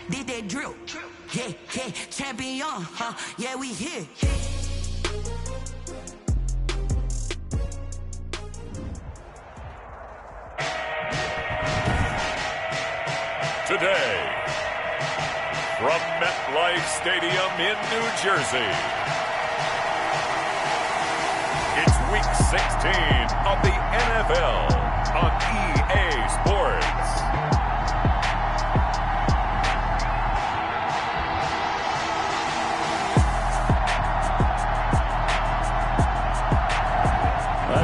did that drill. Yeah, yeah, champion, huh? Yeah, we here. Today, from MetLife Stadium in New Jersey, it's Week 16 of the NFL on EA Sports.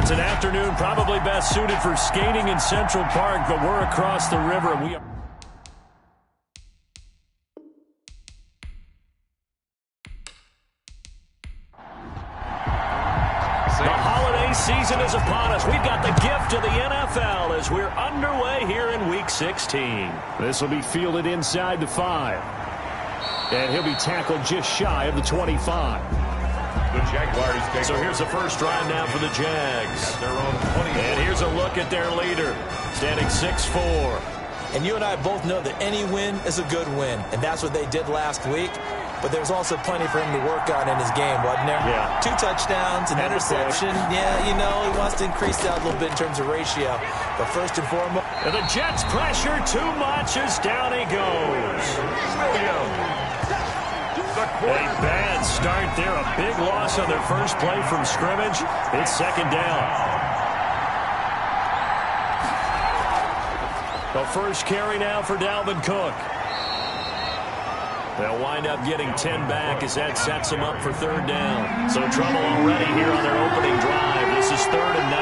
It's an afternoon probably best suited for skating in Central Park, but we're across the river. We are... The holiday season is upon us. We've got the gift of the NFL as we're underway here in Week 16. This will be fielded inside the 5. And he'll be tackled just shy of the 25. The Jaguars take So here's the first drive now for the Jags. And here's a look at their leader, standing 6'4". And you and I both know that any win is a good win, and that's what they did last week. But there's also plenty for him to work on in his game, wasn't there? Yeah. 2 touchdowns, an interception. Yeah, you know, he wants to increase that a little bit in terms of ratio. But first and foremost... And the Jets pressure too much as down he goes. A bad start there. A big loss on their first play from scrimmage. It's second down. The first carry now for Dalvin Cook. They'll wind up getting 10 back as that sets them up for third down. So trouble already here on their opening drive. This is 3rd and 9.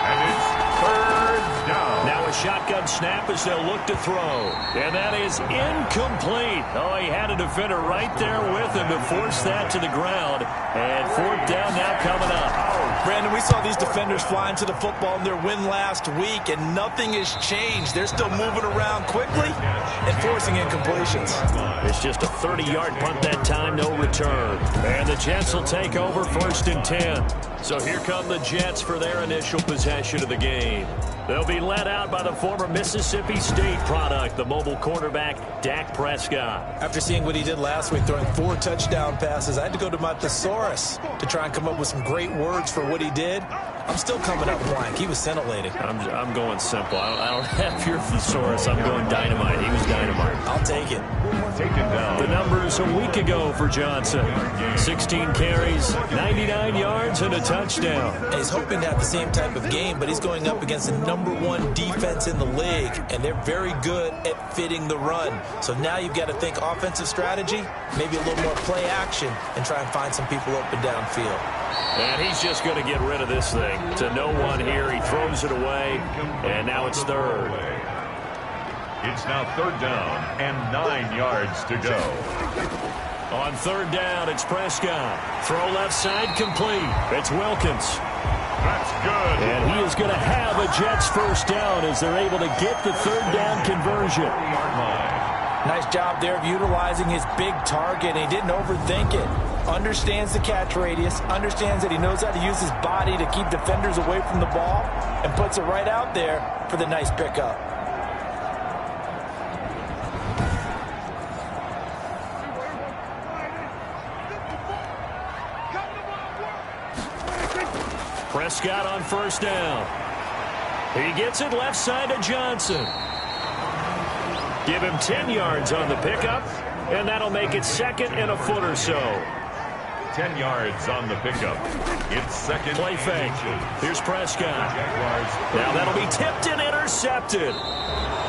And it's 3rd down. Now a shotgun snap as they'll look to throw. And that is incomplete. Oh, he had a defender right there with him to force that to the ground. And 4th down now coming up. Brandon, we saw these defenders flying to the football in their win last week, and nothing has changed. They're still moving around quickly and forcing incompletions. It's just a 30-yard punt that time, no return. And the Jets will take over 1st and 10. So here come the Jets for their initial possession of the game. They'll be led out by the former Mississippi State product, the mobile quarterback, Dak Prescott. After seeing what he did last week, throwing 4 touchdown passes, I had to go to my thesaurus to try and come up with some great words for what he did. I'm still coming up blank. He was scintillating. I'm going simple. I don't have your thesaurus. I'm going dynamite. He was dynamite. I'll take it. Taken down. The numbers a week ago for Johnson. 16 carries, 99 yards, and a touchdown. And he's hoping to have the same type of game, but he's going up against the #1 defense in the league, and they're very good at fitting the run. So now you've got to think offensive strategy, maybe a little more play action, and try and find some people open downfield. And he's just going to get rid of this thing. To no one here, he throws it away, and now it's 3rd. It's now 3rd down and 9 yards to go. On 3rd down, it's Prescott. Throw left side complete. It's Wilkins. That's good. And he is going to have a Jets first down as they're able to get the 3rd down conversion. Nice job there of utilizing his big target. He didn't overthink it. Understands the catch radius, understands that he knows how to use his body to keep defenders away from the ball, and puts it right out there for the nice pickup. Prescott on 1st down. He gets it left side to Johnson. Give him 10 yards on the pickup, and that'll make it 2nd and a foot or so. 10 yards on the pickup. It's 2nd. Play fake. Here's Prescott. Now that'll be tipped and intercepted.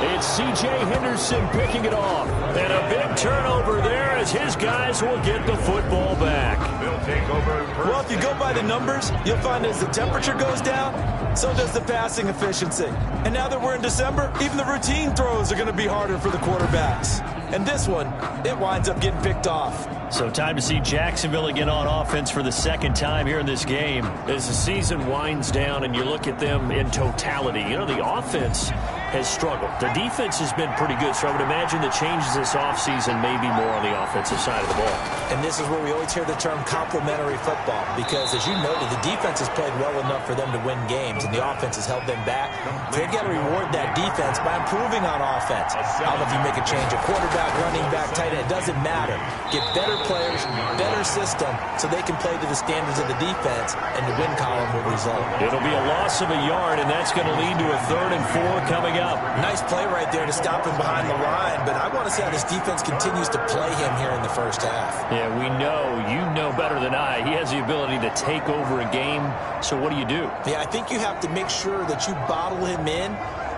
It's C.J. Henderson picking it off. And a big turnover there as his guys will get the football back. They'll take over. Well, if you go by the numbers, you'll find as the temperature goes down, so does the passing efficiency. And now that we're in December, even the routine throws are going to be harder for the quarterbacks. And this one, it winds up getting picked off. So time to see Jacksonville again on offense for the 2nd time here in this game. As the season winds down and you look at them in totality, you know, the offense has struggled. Their defense has been pretty good, so I would imagine the changes this offseason may be more on the offensive side of the ball. And this is where we always hear the term complementary football, because as you noted, the defense has played well enough for them to win games, and the offense has held them back. So they've got to reward that defense by improving on offense. I don't know if you make a change, a quarterback, running back, tight end, it doesn't matter. Get better players, better system, so they can play to the standards of the defense, and the win column will result. It'll be a loss of a yard, and that's going to lead to a 3rd and 4 coming up. Nice play right there to stop him behind the line, but I want to see how this defense continues to play him here in the first half. Yeah, we know, you know better than I, he has the ability to take over a game, so what do you do? Yeah, I think you have to make sure that you bottle him in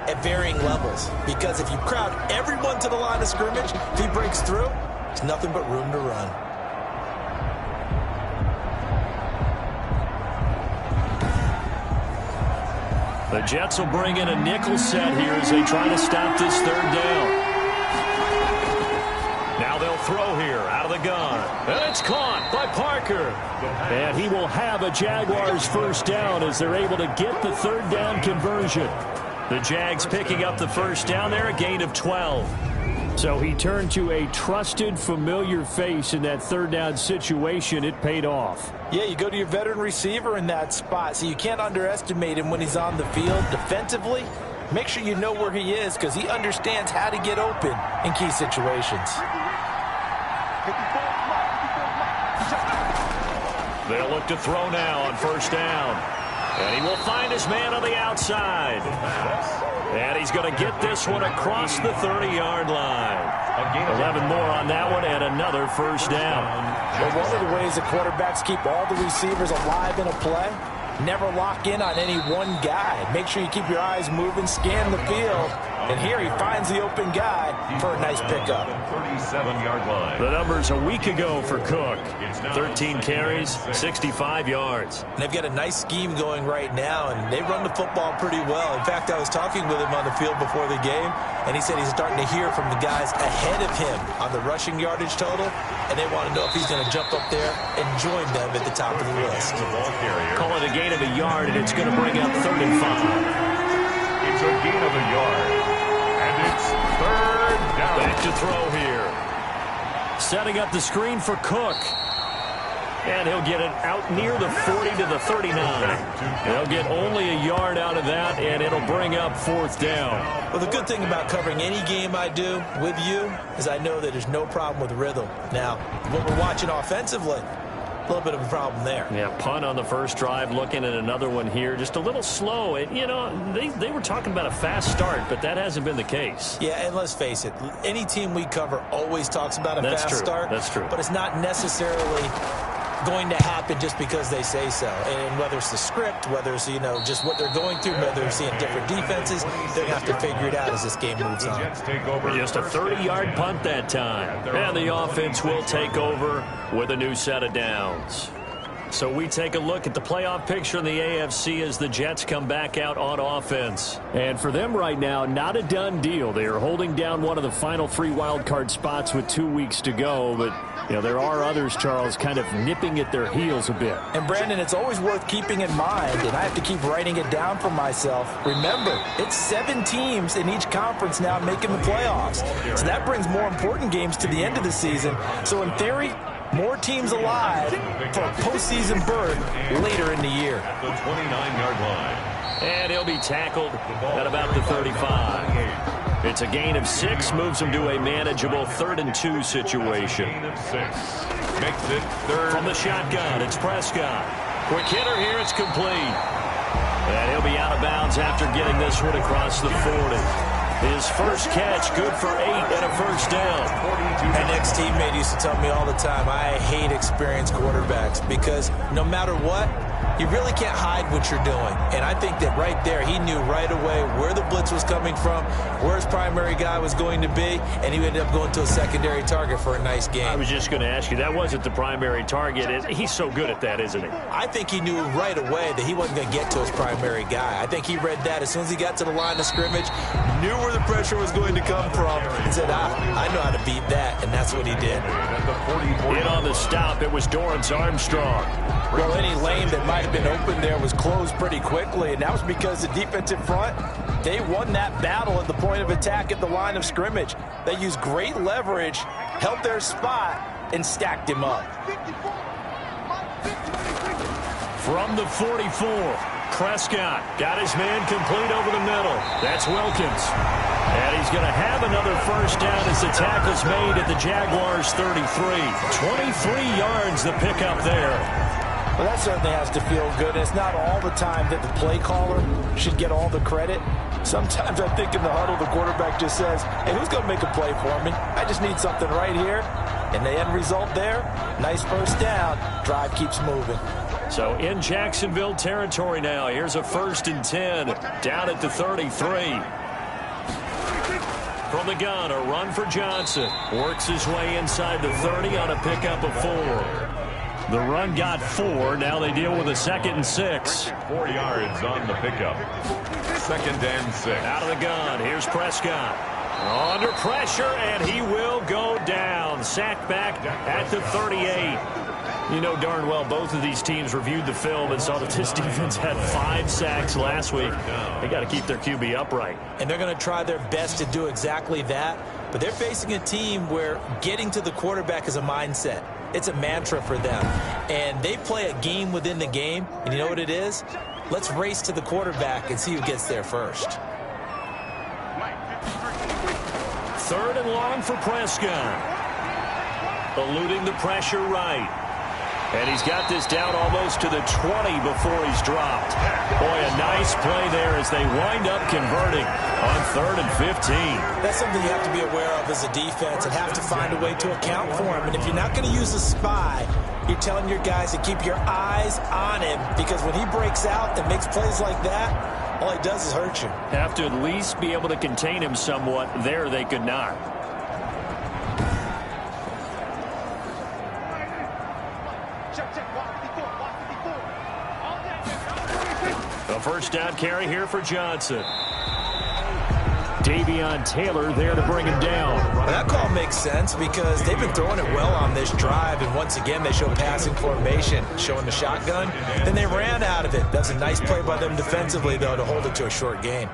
at varying levels, because if you crowd everyone to the line of scrimmage, if he breaks through, there's nothing but room to run. The Jets will bring in a nickel set here as they try to stop this 3rd down. Now they'll throw here out of the gun. And it's caught by Parker. And he will have a Jaguars 1st down as they're able to get the 3rd down conversion. The Jags picking up the 1st down there, a gain of 12. So he turned to a trusted, familiar face in that 3rd down situation. It paid off. Yeah, you go to your veteran receiver in that spot, so you can't underestimate him when he's on the field. Defensively, make sure you know where he is, because he understands how to get open in key situations. They'll look to throw now on 1st down. And he will find his man on the outside. And he's going to get this one across the 30-yard line. 11 more on that one and another 1st down. Well, one of the ways the quarterbacks keep all the receivers alive in a play, never lock in on any one guy. Make sure you keep your eyes moving, scan the field. And here he finds the open guy for a nice pickup. 37-yard line. The numbers a week ago for Cook. 13 carries, 65 yards. And they've got a nice scheme going right now, and they run the football pretty well. In fact, I was talking with him on the field before the game, and he said he's starting to hear from the guys ahead of him on the rushing yardage total, and they want to know if he's going to jump up there and join them at the top of the list. Call it a gain of a yard, and it's going to bring up 3rd and 5. It's a gain of a yard. And it's 3rd down. Back to throw here. Setting up the screen for Cook. And he'll get it out near the 40 to the 39. They'll get only a yard out of that, and it'll bring up 4th down. Well, the good thing about covering any game I do with you is I know that there's no problem with rhythm. Now, what we're watching offensively, a little bit of a problem there. Yeah, punt on the 1st drive, looking at another one here. Just a little slow. And, you know, they were talking about a fast start, but that hasn't been the case. Yeah, and let's face it, any team we cover always talks about a fast start. That's true. But it's not necessarily going to happen just because they say so. And whether it's the script, whether it's, you know, just what they're going through, whether they're seeing different defenses, they're going to have to figure it out as this game moves on. Just a 30-yard punt that time. And the offense will take over with a new set of downs. So we take a look at the playoff picture in the AFC as the Jets come back out on offense. And for them right now, not a done deal. They are holding down one of the final 3 wild card spots with 2 weeks to go. But, you know, there are others, Charles, kind of nipping at their heels a bit. And, Brandon, it's always worth keeping in mind, and I have to keep writing it down for myself. Remember, it's 7 teams in each conference now making the playoffs. So that brings more important games to the end of the season. So, in theory, more teams alive for a postseason berth later in the year. At the 29-yard line. And he'll be tackled at about the 35. It's a gain of 6, moves him to a manageable 3rd and 2 situation. Gain of 6. Makes it 3rd. From the shotgun, it's Prescott. Quick hitter here, it's complete. And he'll be out of bounds after getting this one across the 40. His first catch, good for 8 and a 1st down. An ex-teammate used to tell me all the time, I hate experienced quarterbacks because no matter what, you really can't hide what you're doing. And I think that right there, he knew right away where the blitz was coming from, where his primary guy was going to be, and he ended up going to a secondary target for a nice game. I was just going to ask you, that wasn't the primary target. He's so good at that, isn't he? I think he knew right away that he wasn't going to get to his primary guy. I think he read that as soon as he got to the line of scrimmage, knew where the pressure was going to come from and said, I know how to beat that, and that's what he did. In on the stop, it was Dorrance Armstrong. Well, any lane that might have been open there was closed pretty quickly, and that was because the defensive front, they won that battle at the point of attack at the line of scrimmage. They used great leverage, held their spot, and stacked him up. From the 44, Prescott got his man complete over the middle. That's Wilkins. And he's going to have another first down as the tackle's made at the Jaguars' 33. 23 yards the pickup there. Well, that certainly has to feel good. It's not all the time that the play caller should get all the credit. Sometimes I think in the huddle, the quarterback just says, hey, who's going to make a play for me? I just need something right here. And the end result there, nice first down. Drive keeps moving. So in Jacksonville territory now. Here's a 1st and 10 down at the 33. From the gun, a run for Johnson. Works his way inside the 30 on a pickup of 4. The run got 4. Now they deal with a 2nd and 6. 4 yards on the pickup. 2nd and 6. Out of the gun. Here's Prescott. Under pressure, and he will go down. Sacked back at the 38. You know darn well both of these teams reviewed the film and saw that this defense had 5 sacks last week. They got to keep their QB upright. And they're going to try their best to do exactly that. But they're facing a team where getting to the quarterback is a mindset. It's a mantra for them. And they play a game within the game. And you know what it is? Let's race to the quarterback and see who gets there first. 3rd and long for Prescott. Eluding the pressure right. And he's got this down almost to the 20 before he's dropped. Boy, a nice play there as they wind up converting on 3rd and 15. That's something you have to be aware of as a defense and have to find a way to account for him. And if you're not going to use a spy, you're telling your guys to keep your eyes on him, because when he breaks out and makes plays like that, all he does is hurt you. Have to at least be able to contain him somewhat. There they could not. A first down carry here for Johnson. Davion Taylor there to bring him down. Well, that call makes sense because they've been throwing it well on this drive, and once again they show passing formation, showing the shotgun. Then they ran out of it. That's a nice play by them defensively, though, to hold it to a short gain.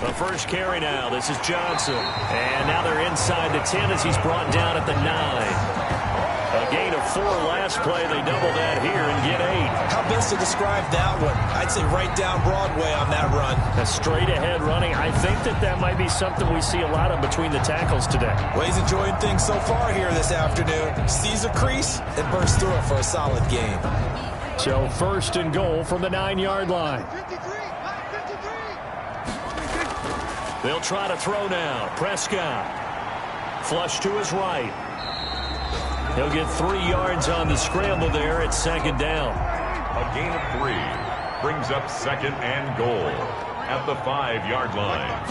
The first carry now. This is Johnson. And now they're inside the 10 as he's brought down at the 9. A gain of 4 last play. They double that here and get 8. How best to describe that one? I'd say right down Broadway on that run. A straight ahead running. I think that might be something we see a lot of between the tackles today. Well, he's enjoying things so far here this afternoon. Sees a crease and bursts through it for a solid gain. So 1st and goal from the 9-yard line. They'll try to throw now. Prescott. Flush to his right. He'll get 3 yards on the scramble there at 2nd down. A gain of 3 brings up 2nd and goal at the 5-yard line.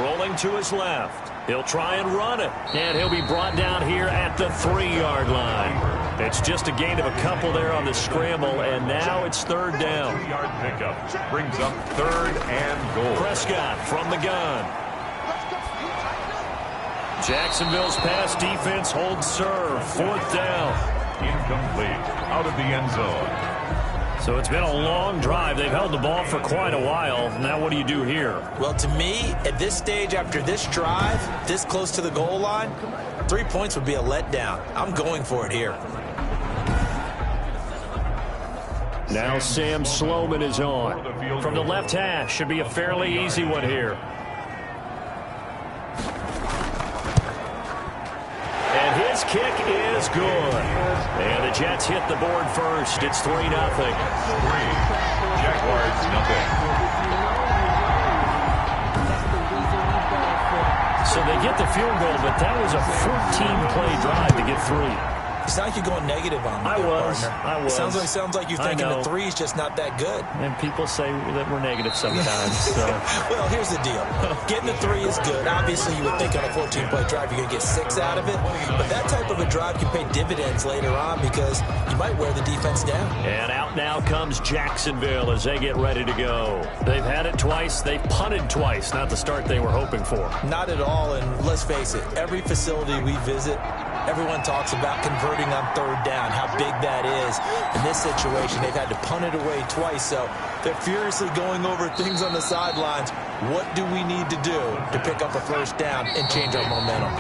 Rolling to his left. He'll try and run it. And he'll be brought down here at the 3-yard line. It's just a gain of a couple there on the scramble, and now it's 3rd down. 2-yard pickup brings up 3rd and goal. Prescott from the gun. Jacksonville's pass defense holds serve. 4th down. Incomplete. Out of the end zone. So it's been a long drive. They've held the ball for quite a while. Now what do you do here? Well, to me, at this stage after this drive, this close to the goal line, 3 points would be a letdown. I'm going for it here. Now Sam Sloman is on. From the left hash, should be a fairly easy one here. And his kick is good. And the Jets hit the board first. It's 3-0. 3. Jaguars, nothing. So they get the field goal, but that was a 14-play drive to get 3. You sound like you're going negative on me, partner. I was. Sounds like you're thinking the three's just not that good. And people say that we're negative sometimes. So. Well, here's the deal. Getting the three is good. Obviously, you would think on a 14-play drive you're going to get 6 out of it. But that type of a drive can pay dividends later on because you might wear the defense down. And out now comes Jacksonville as they get ready to go. They've had it twice. They've punted twice. Not the start they were hoping for. Not at all. And let's face it, every facility we visit, everyone talks about converting on 3rd down, how big that is. In this situation, they've had to punt it away twice, so they're furiously going over things on the sidelines. What do we need to do to pick up a 1st down and change our momentum?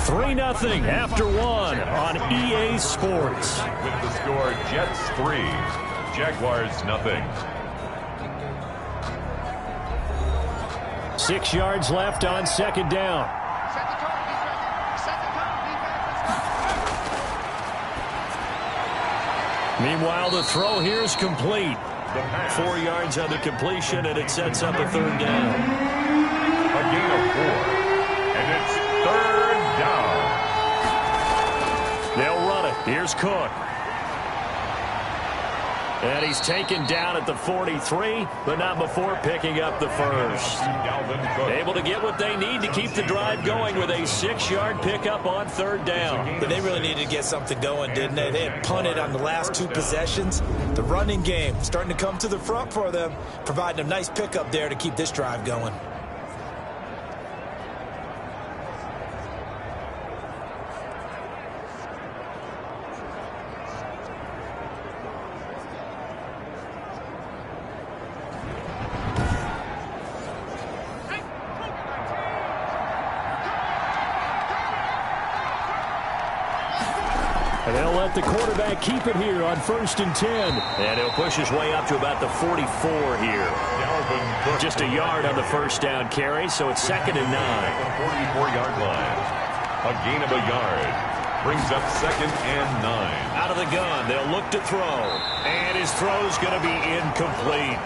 3-0 after 1 on EA Sports. With the score, Jets 3, Jaguars 0. 6 yards left on 2nd down. Meanwhile, the throw here is complete. 4 yards on the completion, and it sets up a 3rd down. A gain of 4, and it's 3rd down. They'll run it. Here's Cook. And he's taken down at the 43, but not before picking up the 1st. Able to get what they need to keep the drive going with a 6-yard pickup on 3rd down. But they really needed to get something going, didn't they? They had punted on the last 2 possessions. The running game starting to come to the front for them, providing a nice pickup there to keep this drive going. And they'll let the quarterback keep it here on 1st and 10. And he'll push his way up to about the 44 here. Just a yard on the 1st down carry, so it's 2nd and 9. 44-yard line. A gain of a yard. Brings up 2nd and 9. Out of the gun, they'll look to throw. And his throw's going to be incomplete.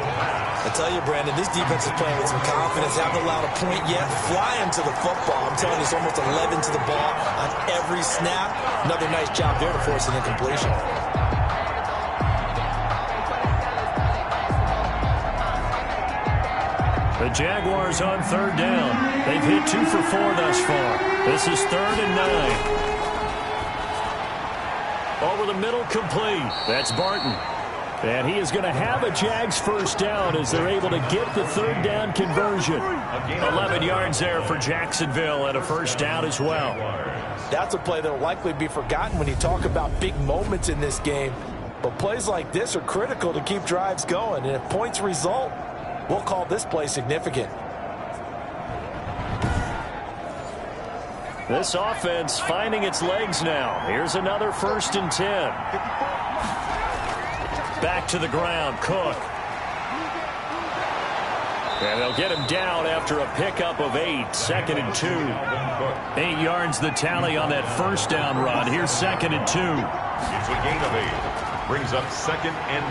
I tell you, Brandon, this defense is playing with some confidence. Haven't allowed a point yet. Flying to the football. I'm telling you, it's almost 11 to the ball on every snap. Another nice job there to force an incompletion. The Jaguars on 3rd down. They've hit 2 for 4 thus far. This is 3rd and 9. Over the middle, complete. That's Barton. And he is going to have a Jags 1st down as they're able to get the 3rd down conversion. 11 yards there for Jacksonville and a 1st down as well. That's a play that will likely be forgotten when you talk about big moments in this game. But plays like this are critical to keep drives going. And if points result, we'll call this play significant. This offense finding its legs now. Here's another 1st and 10. Back to the ground, Cook. And they'll get him down after a pickup of 8. 2nd and 2. 8 yards the tally on that 1st down run. Here's 2nd and 2. It's a gain of 8. Brings up 2nd and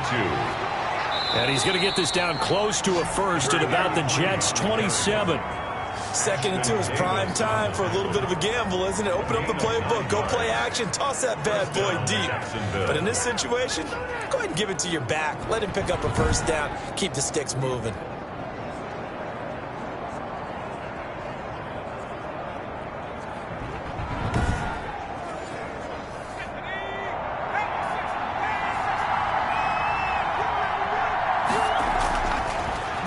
2. And he's going to get this down close to a 1st at about the Jets' 27. 2nd and 2 is prime time for a little bit of a gamble, isn't it? Open up the playbook, go play action, toss that bad boy deep. But in this situation, go ahead and give it to your back. Let him pick up a 1st down, keep the sticks moving.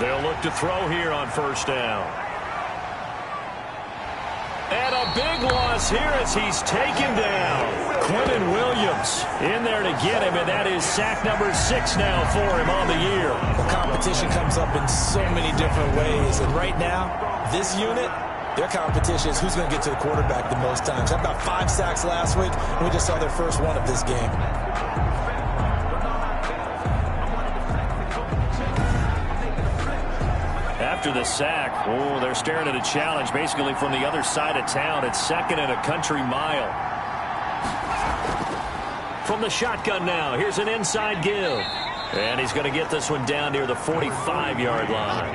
They'll look to throw here on 1st down. And a big loss here as he's taken down. Quentin Williams in there to get him, and that is sack number 6 now for him on the year. Well, competition comes up in so many different ways, and right now, this unit, their competition is who's going to get to the quarterback the most times. Had about 5 sacks last week, and we just saw their first one of this game. After the sack, they're staring at a challenge basically from the other side of town. It's 2nd and a country mile. From the shotgun now, here's an inside give. And he's going to get this one down near the 45-yard line.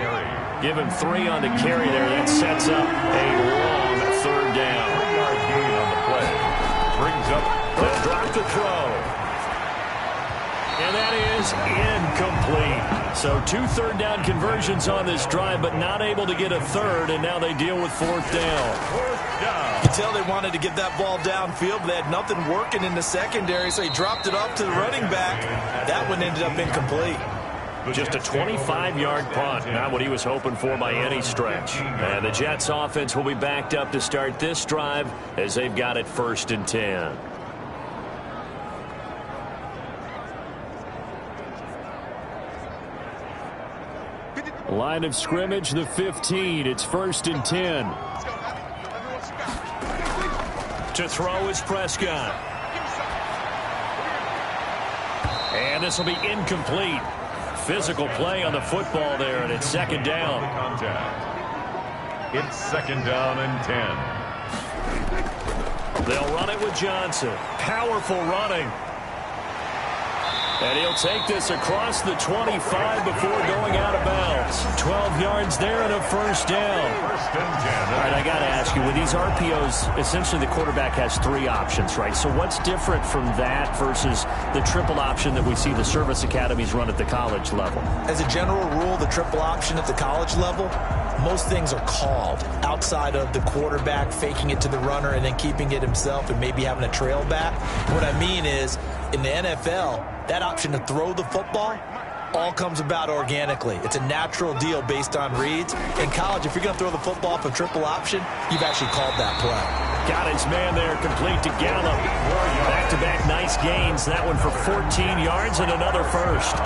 Give him 3 on the carry there. That sets up a long 3rd down. 3-yard gain on the play. Brings up He'll drop the throw. And that is incomplete. So 2 third-down conversions on this drive, but not able to get a third, and now they deal with 4th down. You can tell they wanted to get that ball downfield, but they had nothing working in the secondary, so he dropped it off to the running back. That one ended up incomplete. Just a 25-yard punt, not what he was hoping for by any stretch. And the Jets offense will be backed up to start this drive as they've got it 1st and 10. Line of scrimmage, the 15. It's 1st and 10. To throw is Prescott. And this will be incomplete. Physical play on the football there, and it's 2nd down. It's 2nd down and 10. They'll run it with Johnson. Powerful running. And he'll take this across the 25 before going out of bounds. 12 yards there and a 1st down. 1st and 10. All right, I got to ask you, with these RPOs, essentially the quarterback has 3 options, right? So what's different from that versus the triple option that we see the service academies run at the college level? As a general rule, the triple option at the college level, most things are called outside of the quarterback faking it to the runner and then keeping it himself and maybe having a trail back. What I mean is, in the NFL, that option to throw the football all comes about organically. It's a natural deal based on reads. In college, if you're going to throw the football off a triple option, you've actually called that play. Got his man there, complete to Gallup. Back-to-back nice gains. That one for 14 yards and another 1st.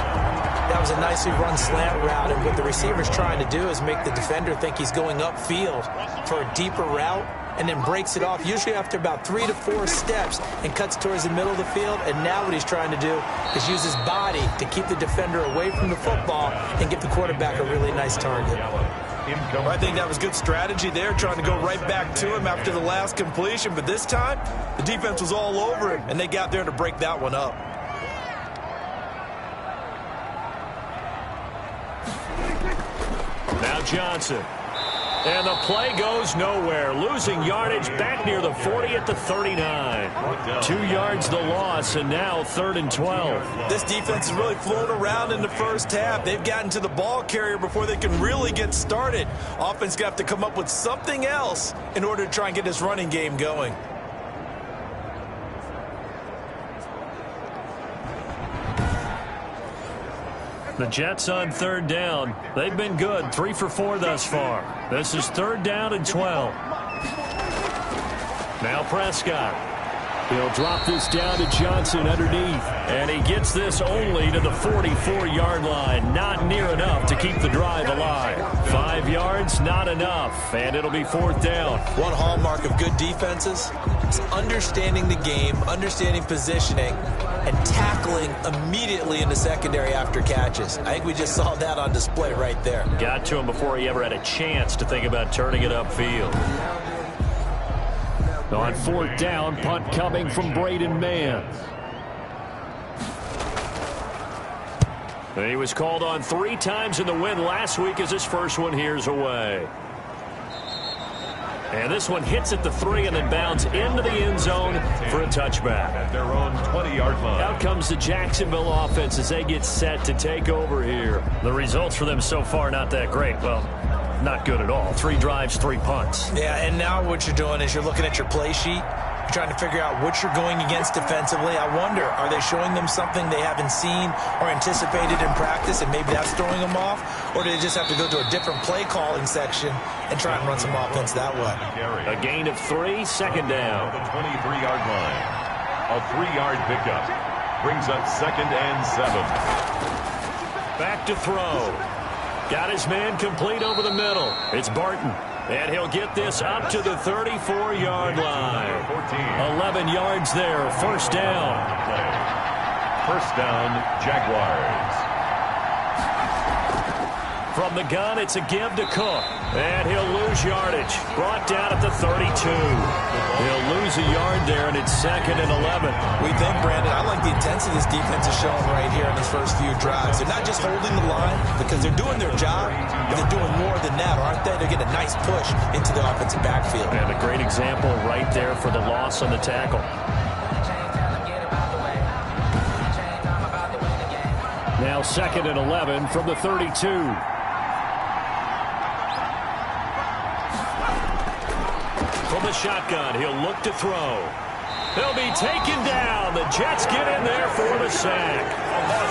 That was a nicely run slant route, and what the receiver's trying to do is make the defender think he's going upfield for a deeper route, and then breaks it off, usually after about 3 to 4 steps, and cuts towards the middle of the field. And now what he's trying to do is use his body to keep the defender away from the football and give the quarterback a really nice target. I think that was good strategy there, trying to go right back to him after the last completion. But this time, the defense was all over him, and they got there to break that one up. Now Johnson. And the play goes nowhere. Losing yardage back near the 40 at the 39. 2 yards the loss, and now 3rd and 12. This defense is really flown around in the first half. They've gotten to the ball carrier before they can really get started. Offense got to come up with something else in order to try and get this running game going. The Jets on 3rd down. They've been good, 3 for 4 thus far. This is 3rd down and 12. Now Prescott. He'll drop this down to Johnson underneath. And he gets this only to the 44-yard line. Not near enough to keep the drive alive. 5 yards, not enough. And it'll be 4th down. One hallmark of good defenses is understanding the game, understanding positioning, and tackling immediately in the secondary after catches. I think we just saw that on display right there. Got to him before he ever had a chance to think about turning it upfield. On 4th down, punt coming from Braden Mann. He was called on 3 times in the win last week as his first one here's away. And this one hits at the 3 and then bounds into the end zone for a touchback. At their own 20-yard line. Out comes the Jacksonville offense as they get set to take over here. The results for them so far not that great. Well, not good at all. 3 drives, 3 punts. Yeah, and now what you're doing is you're looking at your play sheet. You're trying to figure out what you're going against defensively. I wonder, are they showing them something they haven't seen or anticipated in practice, and maybe that's throwing them off? Or do they just have to go to a different play calling section and try and run some offense that way? A gain of 3, 2nd down. The 23-yard line. A 3-yard pickup. Brings up 2nd and 7. Back to throw. Got his man complete over the middle. It's Barton. And he'll get this up to the 34-yard line. 11 yards there. 1st down. 1st down, Jaguars. From the gun, it's a give to Cook. And he'll lose yardage. Brought down at the 32. He'll lose a yard there, and it's 2nd and 11. We think, Brandon, I like the intensity this defense is showing right here in these first few drives. They're not just holding the line because they're doing their job, but they're doing more than that, aren't they? They're getting a nice push into the offensive backfield. And a great example right there for the loss on the tackle. Now 2nd and 11 from the 32. From the shotgun, he'll look to throw. He'll be taken down. The Jets get in there for the sack.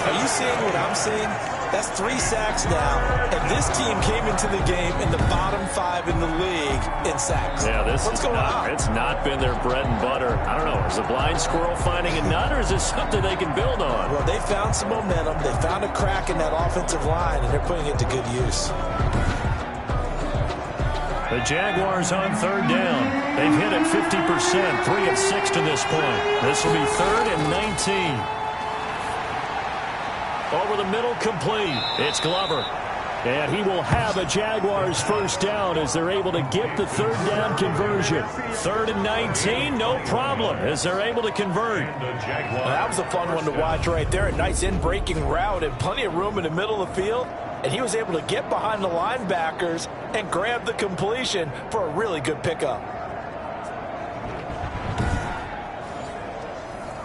Are you seeing what I'm seeing? That's 3 sacks now, and this team came into the game in the bottom 5 in the league in sacks. Yeah, What's going on? It's not been their bread and butter. I don't know. Is the blind squirrel finding a nut, or is this something they can build on? Well, they found some momentum. They found a crack in that offensive line, and they're putting it to good use. The Jaguars on 3rd down. They've hit it 50%, 3 of 6 to this point. This will be 3rd and 19. Over the middle, complete. It's Glover. And he will have a Jaguars first down as they're able to get the 3rd down conversion. 3rd and 19, no problem, as they're able to convert. Well, that was a fun one to watch right there. A nice in-breaking route and plenty of room in the middle of the field. And he was able to get behind the linebackers and grab the completion for a really good pickup.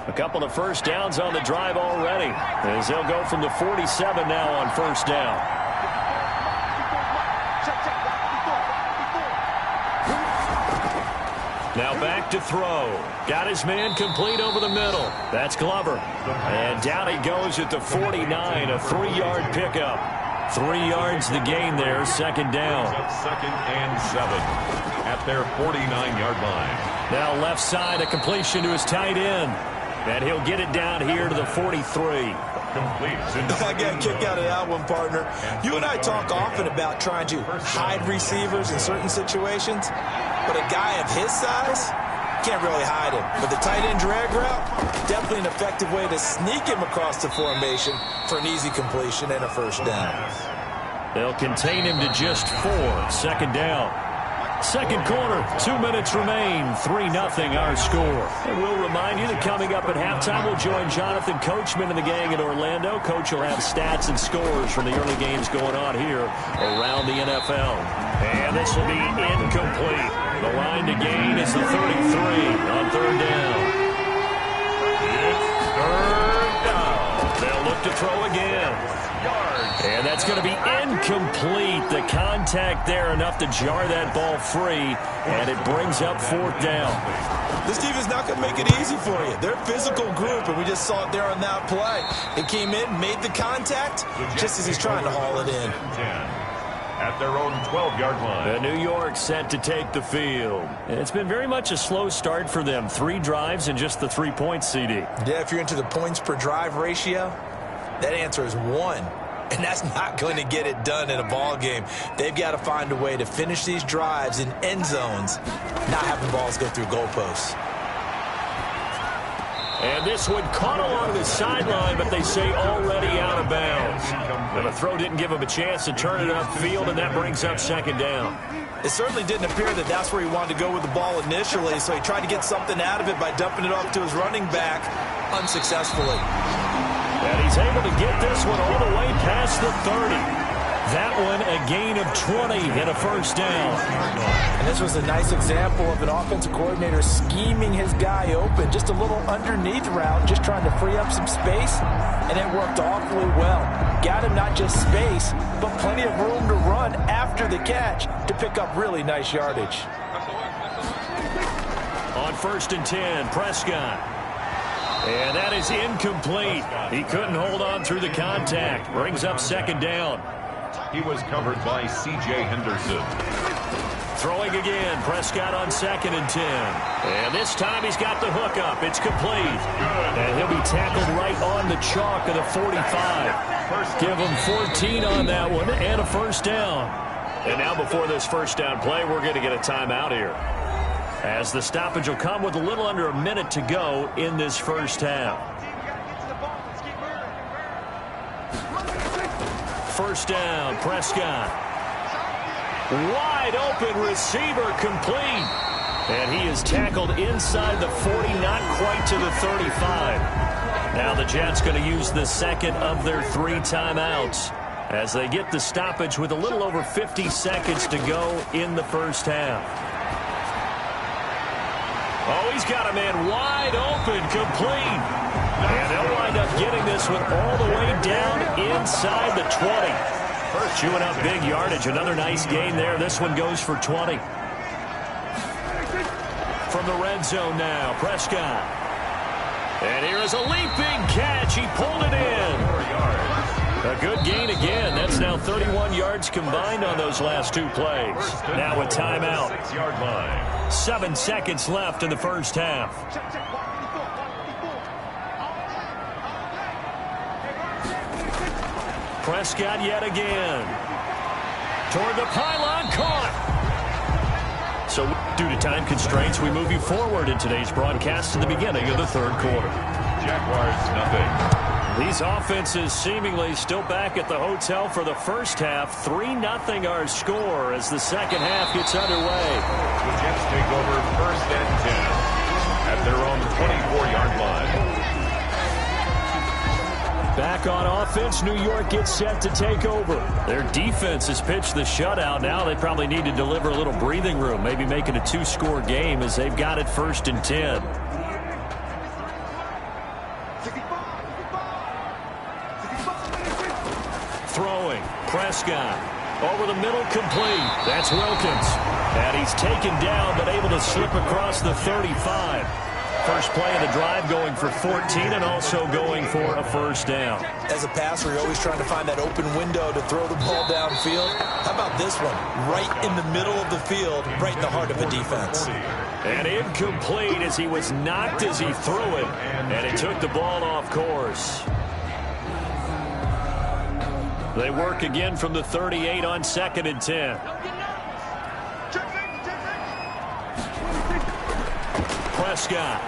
A couple of first downs on the drive already, as they'll go from the 47 now on 1st down. Now back to throw. Got his man complete over the middle. That's Glover. And down he goes at the 49, a 3-yard pickup. 3 yards the gain there, 2nd down. 2nd and 7 at their 49-yard line. Now left side, a completion to his tight end. And he'll get it down here to the 43. I got a kick out of that one, partner. You and I talk often about trying to hide receivers in certain situations, but a guy of his size can't really hide him. But the tight end drag route, definitely an effective way to sneak him across the formation for an easy completion and a first down. They'll contain him to just 4. 2nd down. 2nd quarter, 2 minutes remain, 3-0 our score. And we'll remind you that coming up at halftime, we'll join Jonathan Coachman and the gang in Orlando. Coach will have stats and scores from the early games going on here around the NFL. And this will be incomplete. The line to gain is the 33 on 3rd down. It's 3rd down. They'll look to throw again. And that's going to be incomplete. The contact there enough to jar that ball free, and it brings up 4th down. This team is not going to make it easy for you. They're a physical group, and we just saw it there on that play. It came in, made the contact, just as he's trying to haul it in. At their own 12-yard line. The New York set to take the field. And it's been very much a slow start for them. 3 drives and just the 3 points, CD. Yeah, if you're into the points per drive ratio, that answer is 1. And that's not going to get it done in a ball game. They've got to find a way to finish these drives in end zones, not having balls go through goalposts. And this one caught along the sideline, but they say already out of bounds. And the throw didn't give him a chance to turn it upfield, and that brings up 2nd down. It certainly didn't appear that that's where he wanted to go with the ball initially, so he tried to get something out of it by dumping it off to his running back unsuccessfully. And he's able to get this one all the way past the 30. That one a gain of 20 and a first down. And this was a nice example of an offensive coordinator scheming his guy open. Just a little underneath route, just trying to free up some space. And it worked awfully well. Got him not just space, but plenty of room to run after the catch to pick up really nice yardage. On 1st and 10, Prescott. And that is incomplete. He couldn't hold on through the contact. Brings up 2nd down. He was covered by C.J. Henderson. Throwing again, Prescott on 2nd and 10. And this time he's got the hookup. It's complete. And he'll be tackled right on the chalk of the 45. Give him 14 on that one and a first down. And now before this first down play, we're going to get a timeout here, as the stoppage will come with a little under a minute to go in this first half. First down, Prescott. Wide open receiver, complete. And he is tackled inside the 40, not quite to the 35. Now the Jets going to use the 2nd of their 3 timeouts as they get the stoppage with a little over 50 seconds to go in the first half. Oh, he's got a man wide open, complete. And they'll line wind up getting this one all the way down inside the 20. Chewing up big yardage. Another nice gain there. This one goes for 20. From the red zone now, Prescott. And here is a leaping catch. He pulled it in. A good gain again. That's now 31 yards combined on those last two plays. Now a timeout. 6-yard line. 7 seconds left in the first half. Prescott yet again. Toward the pylon, caught. So due to time constraints, we move you forward in today's broadcast to the beginning of the third quarter. Jaguars, nothing. These offenses seemingly still back at the hotel for the first half. 3-0 our score as the second half gets underway. The Jets take over 1st and 10 at their own 24-yard line. Back on offense, New York gets set to take over. Their defense has pitched the shutout. Now they probably need to deliver a little breathing room, maybe make it a 2-score game as they've got it 1st and 10. Throwing, Prescott. Over the middle, complete. That's Wilkins. And he's taken down, but able to slip across the 35. First play of the drive going for 14 and also going for a first down. As a passer, you're always trying to find that open window to throw the ball downfield. How about this one? Right in the middle of the field, right in the heart of a defense. And incomplete as he was knocked as he threw it. And it took the ball off course. They work again from the 38 on 2nd and 10. Prescott.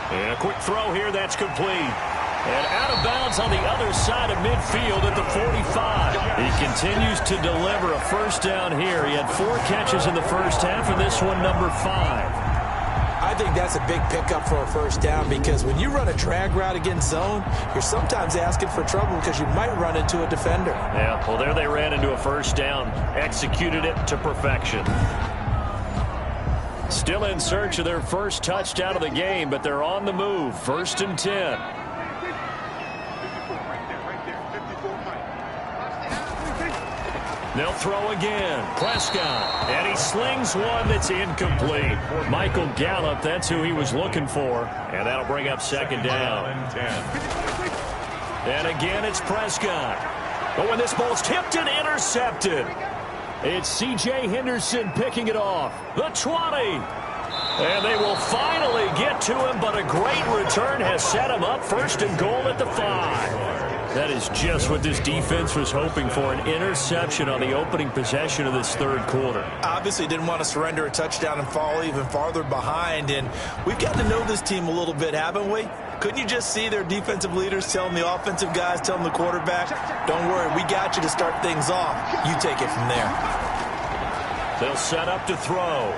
And a quick throw here, that's complete. And out of bounds on the other side of midfield at the 45. He continues to deliver a first down here. He had 4 catches in the first half, and this one number 5. I think that's a big pickup for a first down because when you run a drag route against zone, you're sometimes asking for trouble because you might run into a defender. Yeah, well, there they ran into a first down. Executed it to perfection. Still in search of their first touchdown of the game, but they're on the move. 1st and 10. They'll throw again. Prescott. And he slings one that's incomplete. Michael Gallup, that's who he was looking for. And that'll bring up 2nd down. And again, it's Prescott. But when this ball's tipped and intercepted, it's C.J. Henderson picking it off. The 20. And they will finally get to him, but a great return has set him up 1st and goal at the 5. That is just what this defense was hoping for, an interception on the opening possession of this third quarter. Obviously didn't want to surrender a touchdown and fall even farther behind, and we've got to know this team a little bit, haven't we? Couldn't you just see their defensive leaders telling the offensive guys, telling the quarterback, don't worry, we got you to start things off. You take it from there. They'll set up to throw.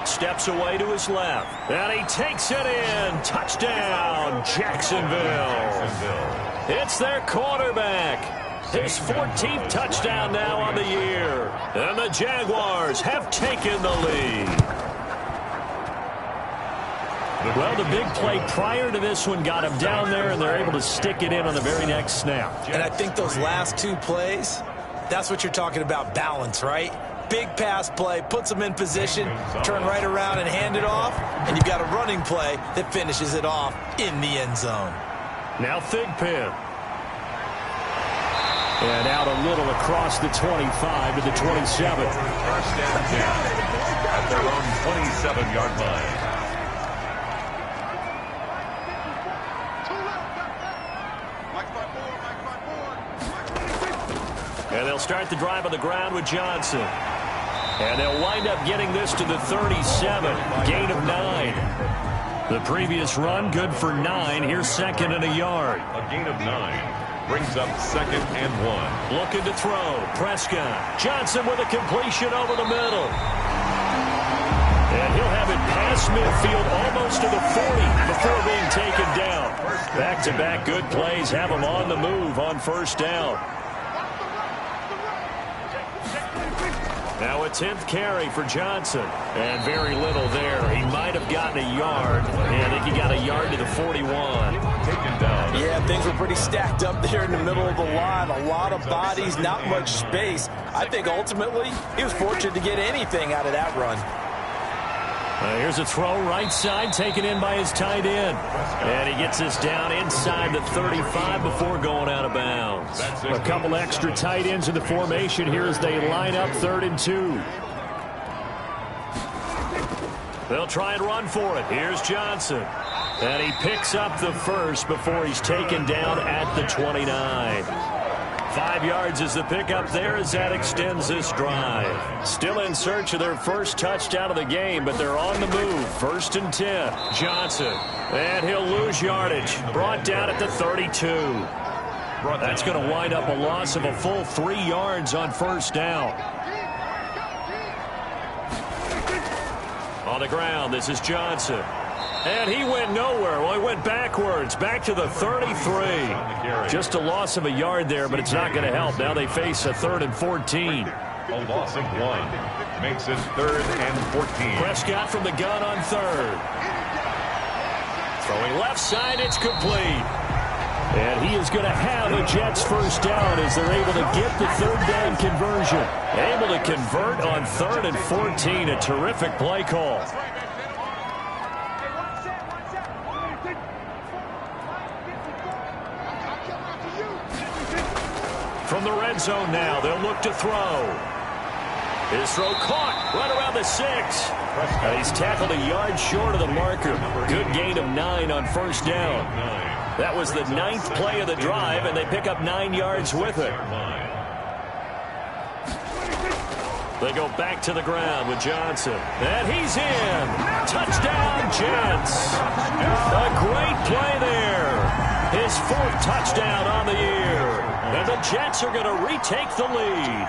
Steps away to his left. And he takes it in. Touchdown, Jacksonville. It's their quarterback. His 14th touchdown now on the year. And the Jaguars have taken the lead. Well, the big play prior to this one got him down there, and they're able to stick it in on the very next snap. And I think those last 2 plays, that's what you're talking about, balance, right? Big pass play, puts them in position, turn right around and hand it off, and you've got a running play that finishes it off in the end zone. Now Thigpen. And out a little across the 25 to the 27. 1st and 10 at their own 27-yard line. And they'll start the drive on the ground with Johnson. And they'll wind up getting this to the 37. Gain of 9. The previous run, good for 9. Here's 2nd and a yard. A gain of 9 brings up 2nd and 1. Looking to throw. Prescott. Johnson with a completion over the middle. And he'll have it past midfield almost to the 40 before being taken down. Back-to-back good plays have him on the move on 1st down. Now a 10th carry for Johnson. And very little there. He might have gotten a yard. And I think he got a yard to the 41. Taken down. Yeah, things were pretty stacked up there in the middle of the line. A lot of bodies, not much space. I think ultimately he was fortunate to get anything out of that run. Here's a throw right side taken in by his tight end. And he gets this down inside the 35 before going out of bounds. A couple extra tight ends in the formation here as they line up 3rd and 2. They'll try and run for it. Here's Johnson. And he picks up the first before he's taken down at the 29. 5 yards is the pickup there as that extends this drive. Still in search of their first touchdown of the game, but they're on the move. 1st and 10. Johnson. And he'll lose yardage. Brought down at the 32. That's going to wind up a loss of a full 3 yards on 1st down. On the ground, this is Johnson. And he went nowhere. Well, he went backwards, back to the 33. Just a loss of a yard there, but it's not going to help. Now they face a 3rd and 14. A loss of 1 makes it 3rd and 14. Prescott from the gun on 3rd. Throwing left side, it's complete. And he is going to have a Jets first down as they're able to get the 3rd down conversion. Able to convert on 3rd and 14. A terrific play call. From the red zone now, they'll look to throw. His throw caught right around the 6. And he's tackled a yard short of the marker. Good gain of 9 on 1st down. That was the 9th play of the drive, and they pick up 9 yards with it. They go back to the ground with Johnson. And he's in. Touchdown, Jets. A great play there. His 4th touchdown on the year. And the Jets are going to retake the lead.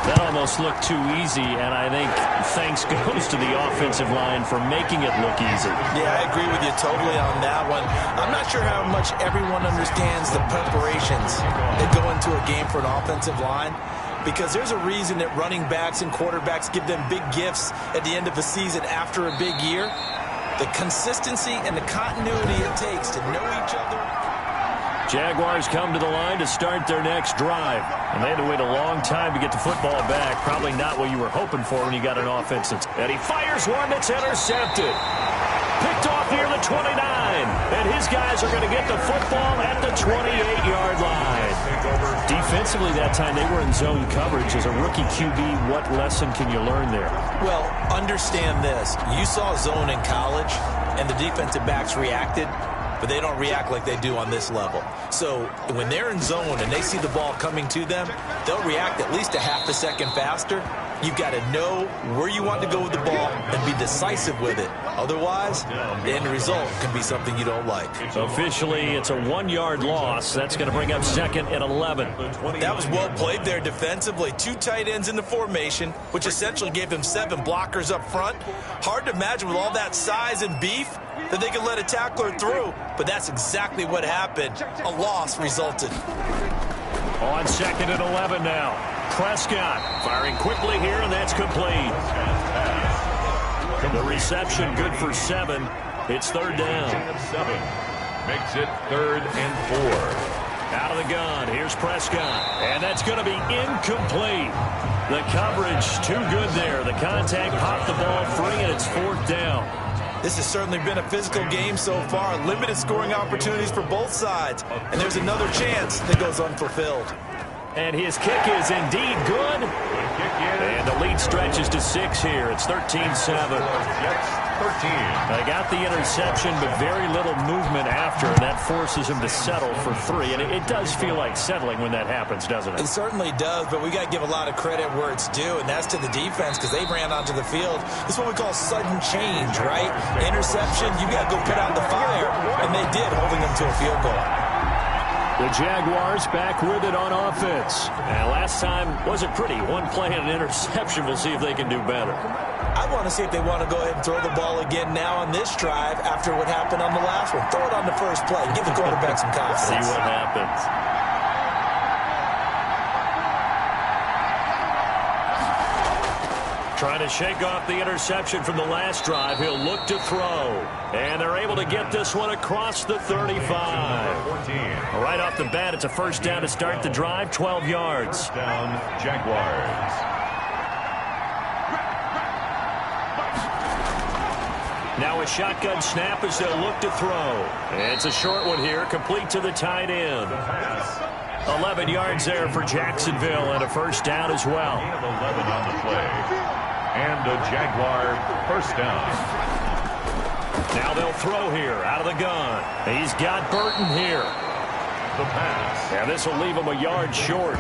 That almost looked too easy, and I think thanks goes to the offensive line for making it look easy. Yeah, I agree with you totally on that one. I'm not sure how much everyone understands the preparations that go into a game for an offensive line, because there's a reason that running backs and quarterbacks give them big gifts at the end of the season after a big year. The consistency and the continuity it takes to know each other. Jaguars come to the line to start their next drive. And they had to wait a long time to get the football back. Probably not what you were hoping for when you got an offense. And he fires one that's intercepted. Picked off near the 29. And his guys are going to get the football at the 28-yard line. Defensively that time, they were in zone coverage. As a rookie QB, what lesson can you learn there? Well, understand this. You saw zone in college, and the defensive backs reacted, but they don't react like they do on this level. So when they're in zone and they see the ball coming to them, they'll react at least a half a second faster. You've got to know where you want to go with the ball and be decisive with it. Otherwise, the end result can be something you don't like. Officially, it's a 1-yard loss. That's going to bring up 2nd and 11. That was well played there defensively. 2 tight ends in the formation, which essentially gave them 7 blockers up front. Hard to imagine with all that size and beef that they could let a tackler through, but that's exactly what happened. A loss resulted. On 2nd and 11 now. Prescott firing quickly here, and that's complete. The reception good for 7. It's 3rd down. Makes it 3rd and 4. Out of the gun, here's Prescott. And that's going to be incomplete. The coverage too good there. The contact popped the ball free, and it's 4th down. This has certainly been a physical game so far. Limited scoring opportunities for both sides. And there's another chance that goes unfulfilled. And his kick is indeed good. And the lead stretches to 6 here. It's 13-7. They got the interception, but very little movement after, and that forces him to settle for 3. And it does feel like settling when that happens, doesn't it? It certainly does, but we got to give a lot of credit where it's due, and that's to the defense because they ran onto the field. This is what we call sudden change, right? Interception, you got to go put out the fire, and they did, holding them to a field goal. The Jaguars back with it on offense. And last time wasn't pretty. 1 play and an interception. We'll see if they can do better. I want to see if they want to go ahead and throw the ball again now on this drive after what happened on the last one. Throw it on the first play. Give the quarterback some confidence. See what happens. Trying to shake off the interception from the last drive. He'll look to throw. And they're able to get this one across the 35. Right off the bat, it's a first down to start the drive, 12 yards. First down, Jaguars. Now a shotgun snap as they'll look to throw. And it's a short one here, complete to the tight end. 11 yards there for Jacksonville and a first down as well. 11 on the play. And a Jaguar first down. Now they'll throw here out of the gun. He's got Burton here. The pass. And this will leave him a yard short.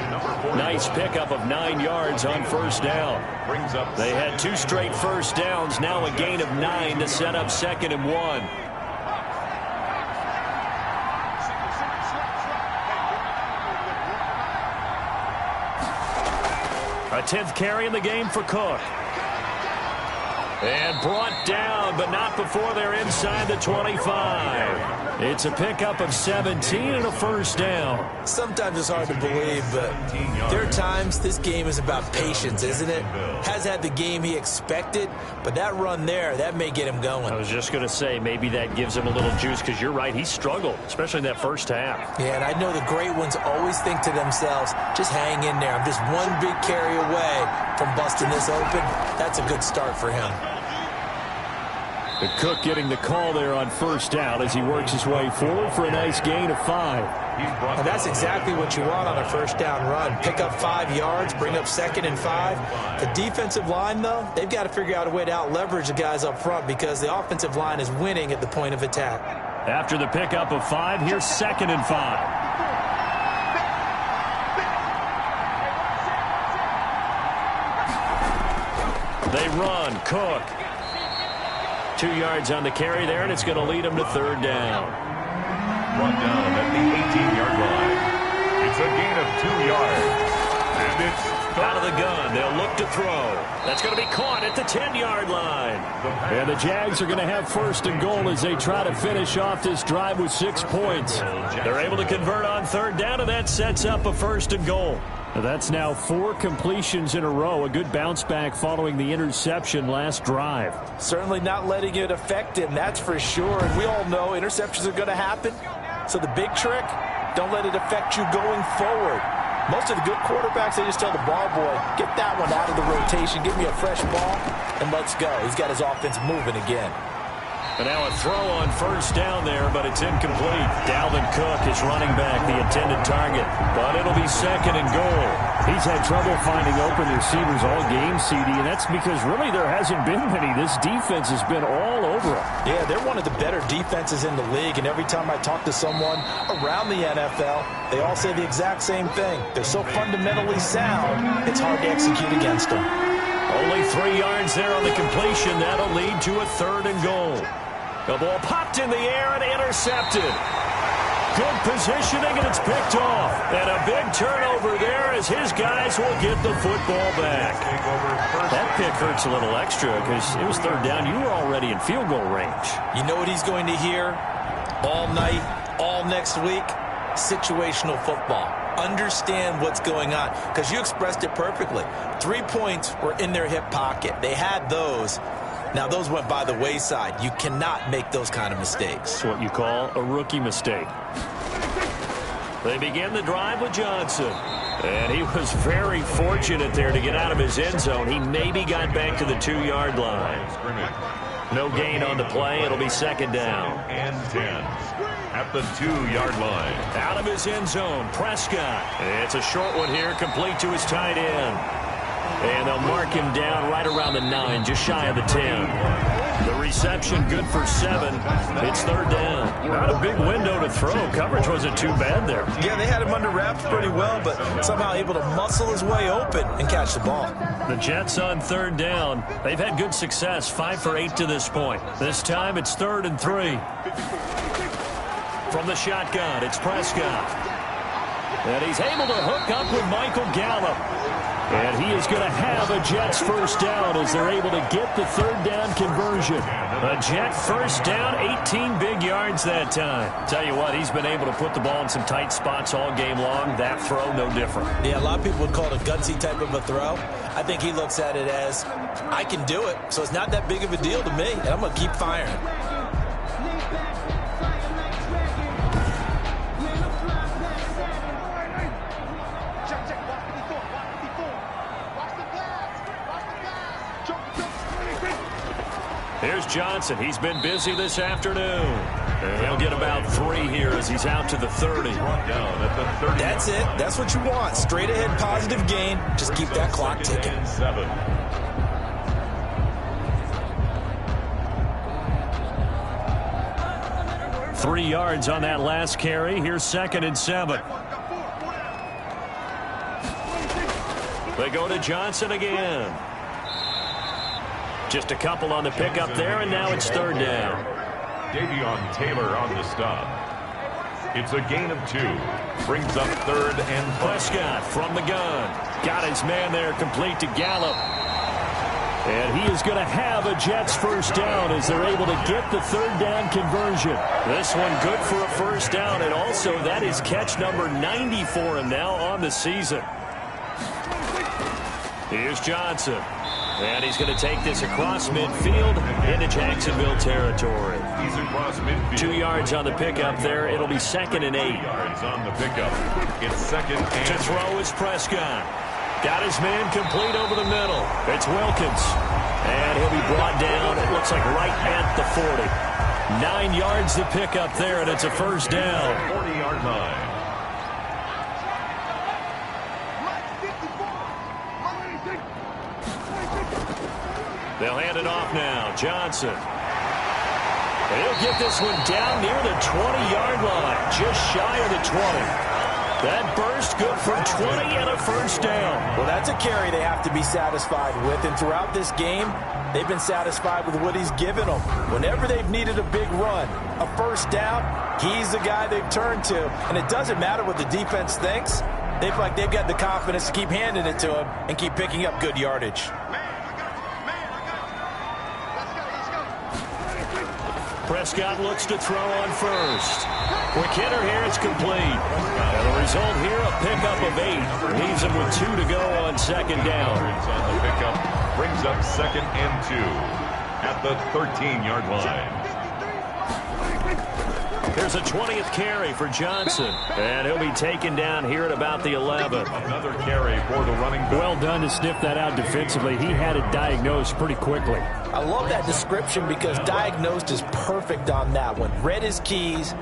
Nice pickup of 9 yards on first down. Brings up. They had 2 straight first downs. Now a gain of 9 to set up 2nd and 1. A 10th carry in the game for Cook. And brought down, but not before they're inside the 25. It's a pickup of 17 and a first down. Sometimes it's hard to believe, but there are times this game is about patience, isn't it? Has had the game he expected, but that run there, that may get him going. I was just going to say, maybe that gives him a little juice, because you're right, he struggled, especially in that first half. Yeah, and I know the great ones always think to themselves, just hang in there. I'm just one big carry away from busting this open. That's a good start for him. The Cook getting the call there on first down as he works his way forward for a nice gain of 5. And that's exactly what you want on a first down run. Pick up 5 yards, bring up 2nd and 5. The defensive line, though, they've got to figure out a way to out-leverage the guys up front because the offensive line is winning at the point of attack. After the pickup of 5, here's 2nd and 5. They run. Cook. 2 yards on the carry there, and it's going to lead them to 3rd down. Brought down at the 18-yard line. It's a gain of 2 yards. And it's out of the gun. They'll look to throw. That's going to be caught at the 10-yard line. And the Jags are going to have 1st and goal as they try to finish off this drive with 6 points. They're able to convert on 3rd down, and that sets up a 1st and goal. That's now 4 completions in a row. A good bounce back following the interception last drive. Certainly not letting it affect him, that's for sure. And we all know interceptions are going to happen. So the big trick, don't let it affect you going forward. Most of the good quarterbacks, they just tell the ball boy, get that one out of the rotation, give me a fresh ball, and let's go. He's got his offense moving again. And now a throw on first down there, but it's incomplete. Dalvin Cook is running back the intended target, but it'll be 2nd and goal. He's had trouble finding open receivers all game, CD, and that's because really there hasn't been many. This defense has been all over him. Yeah, they're one of the better defenses in the league, and every time I talk to someone around the NFL, they all say the exact same thing. They're so fundamentally sound, it's hard to execute against them. Only 3 yards there on the completion. That'll lead to a 3rd and goal. The ball popped in the air and intercepted. Good positioning, and it's picked off. And a big turnover there as his guys will get the football back. That pick hurts a little extra because it was 3rd down. You were already in field goal range. You know what he's going to hear all night, all next week? Situational football. Understand what's going on because you expressed it perfectly. 3 points were in their hip pocket. They had those. Now, those went by the wayside. You cannot make those kind of mistakes. It's what you call a rookie mistake. They begin the drive with Johnson. And he was very fortunate there to get out of his end zone. He maybe got back to the 2-yard line. No gain on the play. It'll be 2nd down. And 10 at the 2-yard line. Out of his end zone, Prescott. It's a short one here, complete to his tight end. And they'll mark him down right around the 9, just shy of the 10. The reception good for 7. It's 3rd down. Not a big window to throw. Coverage wasn't too bad there. Yeah, they had him under wraps pretty well, but somehow able to muscle his way open and catch the ball. The Jets on 3rd down. They've had good success, 5 for 8 to this point. This time it's 3rd and 3. From the shotgun, it's Prescott. And he's able to hook up with Michael Gallup. And he is going to have a Jets first down as they're able to get the third down conversion. A Jet first down, 18 big yards that time. Tell you what, he's been able to put the ball in some tight spots all game long. That throw, no different. Yeah, a lot of people would call it a gutsy type of a throw. I think he looks at it as, I can do it, so it's not that big of a deal to me, and I'm going to keep firing. Here's Johnson. He's been busy this afternoon. And he'll get about 3 here as he's out to the 30. That's it. That's what you want. Straight ahead positive gain. Just keep that clock ticking. 3 yards on that last carry. Here's 2nd and 7. They go to Johnson again. Just a couple on the pickup there, and now it's 3rd down. Davion Taylor on the stop. It's a gain of 2. Brings up 3rd and 5. Prescott from the gun. Got his man there complete to Gallup. And he is going to have a Jets first down as they're able to get the 3rd down conversion. This one good for a first down, and also that is catch number 90 for him now on the season. Here's Johnson. And he's going to take this across midfield into Jacksonville territory. He's across midfield. 2 yards on the pickup there. It'll be 2nd and 8. 2 yards on the pickup. It's 2nd and to throw is Prescott. Got his man complete over the middle. It's Wilkins. And he'll be brought down, it looks like right at the 40. 9 yards to pick up there, and it's a first down. 40-yard line. They'll hand it off now. Johnson. And he'll get this one down near the 20-yard line, just shy of the 20. That burst good for 20 and a first down. Well, that's a carry they have to be satisfied with. And throughout this game, they've been satisfied with what he's given them. Whenever they've needed a big run, a first down, he's the guy they've turned to. And it doesn't matter what the defense thinks. They feel like they've got the confidence to keep handing it to him and keep picking up good yardage. Prescott looks to throw on first. Quick hitter here, it's complete. And the result here, a pickup of 8. Leaves him with 2 to go on 2nd down. On the pickup, brings up 2nd and 2 at the 13-yard line. Here's a 20th carry for Johnson. And he'll be taken down here at about the 11. Another carry for the running back. Well done to sniff that out defensively. He had it diagnosed pretty quickly. I love that description because diagnosed is perfect on that one. Read his keys,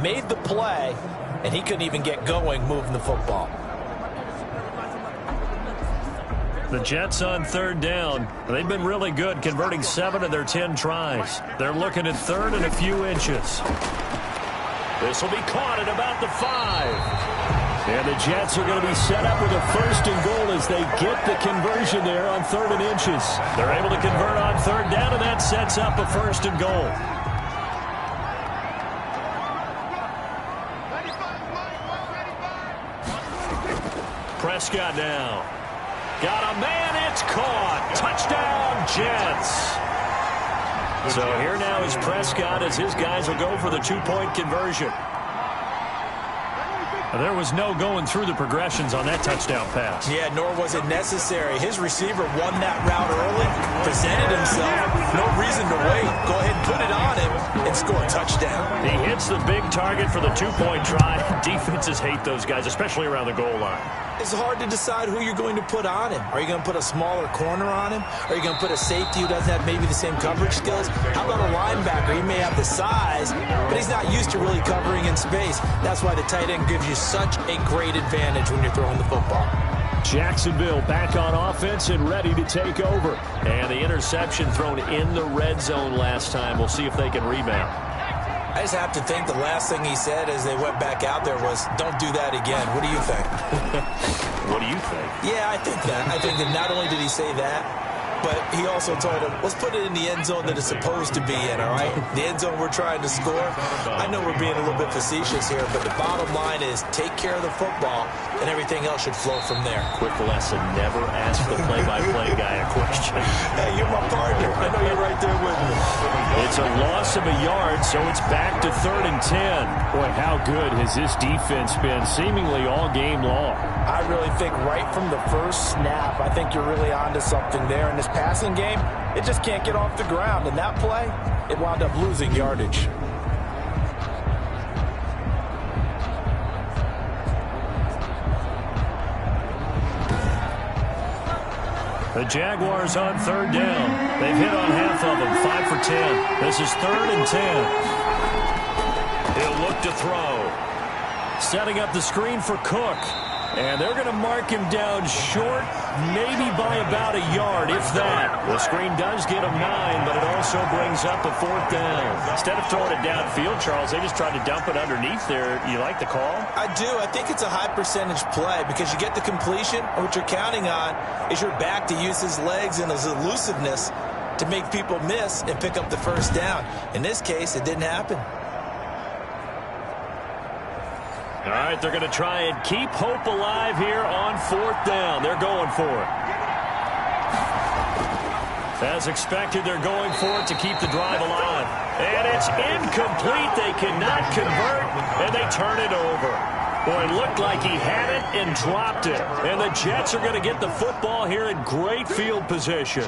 made the play, and he couldn't even get going moving the football. The Jets on 3rd down. They've been really good, converting 7 of their 10 tries. They're looking at 3rd and a few inches. This will be caught at about the 5. And the Jets are going to be set up with a 1st and goal as they get the conversion there on 3rd and inches. They're able to convert on 3rd down, and that sets up a 1st and goal. Prescott now. Got a man, it's caught. Touchdown, Jets. So here now is Prescott as his guys will go for the 2-point conversion. There was no going through the progressions on that touchdown pass. Yeah, nor was it necessary. His receiver won that route early, presented himself. No reason to wait. Go ahead and put it on him and score a touchdown. He hits the big target for the 2-point try. Defenses hate those guys, especially around the goal line. It's hard to decide who you're going to put on him. Are you going to put a smaller corner on him? Are you going to put a safety who doesn't have maybe the same coverage skills? How about a linebacker? He may have the size, but he's not used to really covering in space. That's why the tight end gives you such a great advantage when you're throwing the football. Jacksonville back on offense and ready to take over. And the interception thrown in the red zone last time. We'll see if they can rebound. I just have to think the last thing he said as they went back out there was, don't do that again. What do you think? What do you think? Yeah, I think that. I think that not only did he say that, but he also told him, let's put it in the end zone that it's supposed to be in, all right? The end zone we're trying to score. I know we're being a little bit facetious here, but the bottom line is take care of the football, and everything else should flow from there. Quick lesson, never ask the play-by-play guy a question. Hey, you're my partner. I know you're right there with me. It's a loss of a yard, so it's back to 3rd and 10. Boy, how good has this defense been seemingly all game long? I really think right from the first snap, I think you're really onto something there. In this passing game, it just can't get off the ground. And that play, it wound up losing yardage. The Jaguars on 3rd down. They've hit on half of them, 5 for 10. This is 3rd and 10. He'll look to throw. Setting up the screen for Cook. And they're going to mark him down short, maybe by about a yard, if that. The screen does get him 9, but it also brings up a 4th down. Instead of throwing it downfield, Charles, they just tried to dump it underneath there. You like the call? I do. I think it's a high percentage play because you get the completion, and what you're counting on is your back to use his legs and his elusiveness to make people miss and pick up the first down. In this case, it didn't happen. All right, they're going to try and keep hope alive here on 4th down. They're going for it. As expected, they're going for it to keep the drive alive. And it's incomplete. They cannot convert, and they turn it over. Boy, it looked like he had it and dropped it. And the Jets are going to get the football here in great field position.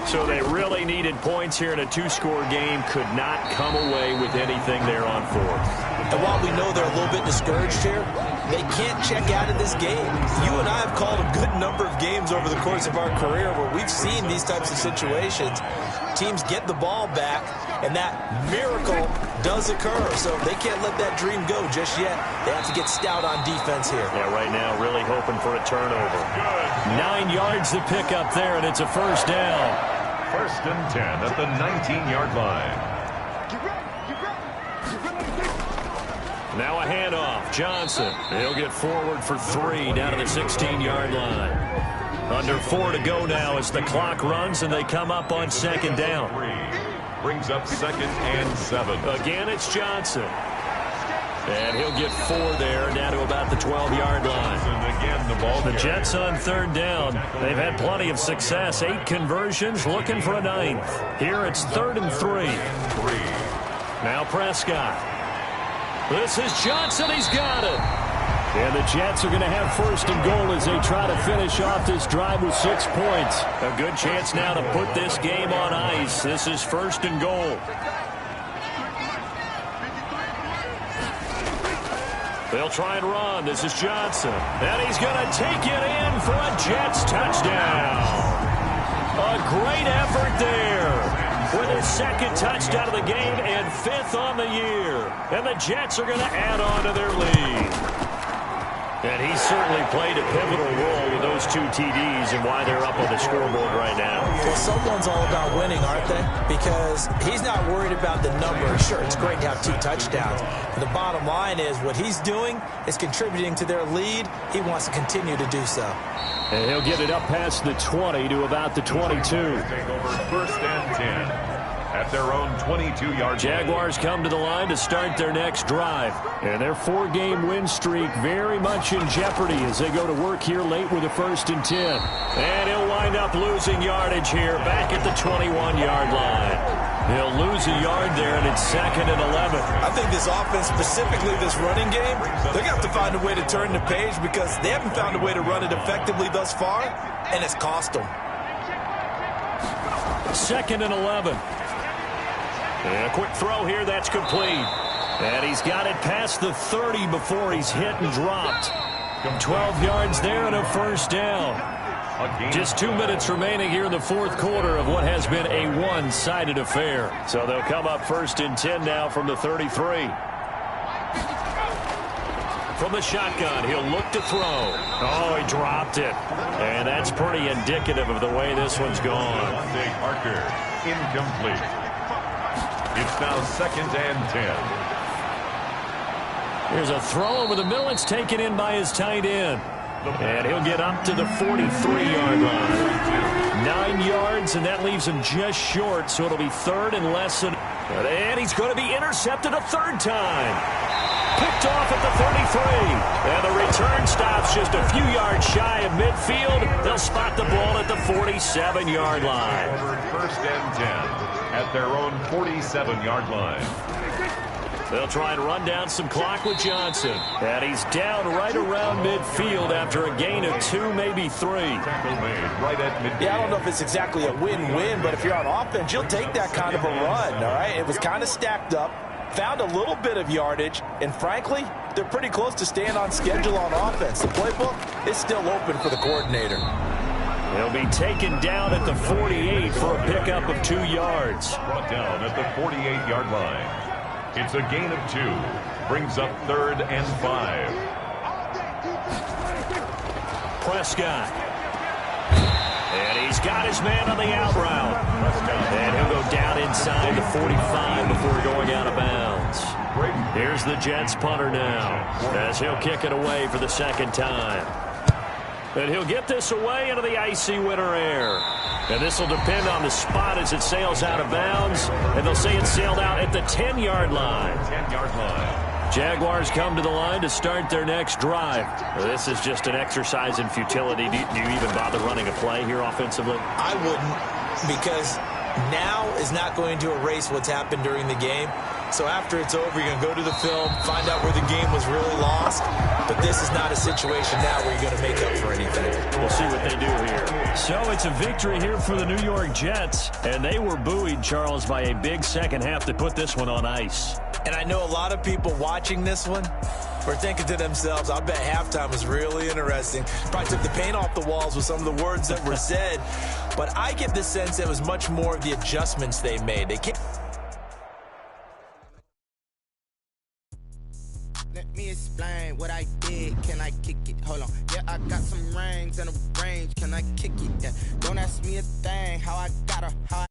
So they really needed points here in a 2-score game. Could not come away with anything there on 4th. And while we know they're a little bit discouraged here, they can't check out of this game. You and I have called a good number of games over the course of our career where we've seen these types of situations. Teams get the ball back, and that miracle does occur. So they can't let that dream go just yet. They have to get stout on defense here. Yeah, right now really hoping for a turnover. 9 yards to pick up there, and it's a 1st down. 1st and 10 at the 19-yard line. Now a handoff. Johnson. He'll get forward for 3 down to the 16-yard line. Under 4 to go now as the clock runs, and they come up on 2nd down. Brings up 2nd and 7. Again, it's Johnson. And he'll get 4 there, down to about the 12-yard line. Again, the Jets on 3rd down. They've had plenty of success. 8 conversions, looking for a 9th. Here it's 3rd and 3. Now Prescott. This is Johnson. He's got it. And the Jets are going to have 1st and goal as they try to finish off this drive with 6 points. A good chance now to put this game on ice. This is 1st and goal. They'll try and run. This is Johnson. And he's going to take it in for a Jets touchdown. A great effort there. With his 2nd touchdown of the game and 5th on the year. And the Jets are going to add on to their lead. And he certainly played a pivotal role with those 2 TDs and why they're up on the scoreboard right now. Well, someone's all about winning, aren't they? Because he's not worried about the numbers. Sure, it's great to have 2 touchdowns. But the bottom line is what he's doing is contributing to their lead. He wants to continue to do so. And he'll get it up past the 20 to about the 22. Take over 1st and 10 at their own 22-yard. Jaguars come to the line to start their next drive. And their 4-game win streak very much in jeopardy as they go to work here late with a 1st and 10. And he'll wind up losing yardage here back at the 21-yard line. He'll lose a yard there, and it's 2nd and 11. I think this offense, specifically this running game, they're going to have to find a way to turn the page because they haven't found a way to run it effectively thus far, and it's cost them. 2nd and 11. And a quick throw here, that's complete. And he's got it past the 30 before he's hit and dropped. 12 yards there and a 1st down. Just 2 minutes remaining here in the 4th quarter of what has been a one-sided affair. So they'll come up 1st and 10 now from the 33. From the shotgun, he'll look to throw. Oh, he dropped it. And that's pretty indicative of the way this one's gone. Parker, incomplete. It's now 2nd and 10. Here's a throw over the middle. It's taken in by his tight end. And he'll get up to the 43-yard line. 9 yards, and that leaves him just short, so it'll be third and less than... And he's going to be intercepted a third time. Picked off at the 33. And the return stops just a few yards shy of midfield. They'll spot the ball at the 47-yard line. First and 10 at their own 47-yard line. They'll try and run down some clock with Johnson. And he's down right around midfield after a gain of 2, maybe 3. Right at midfield. Yeah, I don't know if it's exactly a win-win, but if you're on offense, you'll take that kind of a run, all right? It was kind of stacked up, found a little bit of yardage, and frankly, they're pretty close to staying on schedule on offense. The playbook is still open for the coordinator. He'll be taken down at the 48 for a pickup of 2 yards. Brought down at the 48-yard line. It's a gain of 2. Brings up third and 5. Prescott. And he's got his man on the out route. And he'll go down inside the 45 before going out of bounds. Here's the Jets punter now, as he'll kick it away for the second time. And he'll get this away into the icy winter air. And this will depend on the spot as it sails out of bounds. And they'll say it sailed out at the 10-yard line. 10-yard line. Jaguars come to the line to start their next drive. This is just an exercise in futility. Do you even bother running a play here offensively? I wouldn't, because now is not going to erase what's happened during the game. So after it's over, you're going to go to the film, find out where the game was really lost. But this is not a situation now where you're going to make up for anything. We'll see what they do here. So it's a victory here for the New York Jets. And they were buoyed, Charles, by a big second half to put this one on ice. And I know a lot of people watching this one were thinking to themselves, I bet halftime was really interesting. Probably took the paint off the walls with some of the words that were said. But I get the sense it was much more of the adjustments they made. They can't... Let me explain what I did. Can I kick it? Hold on. Yeah, I got some rings and a range. Can I kick it? Yeah. Don't ask me a thing. How I got her. How I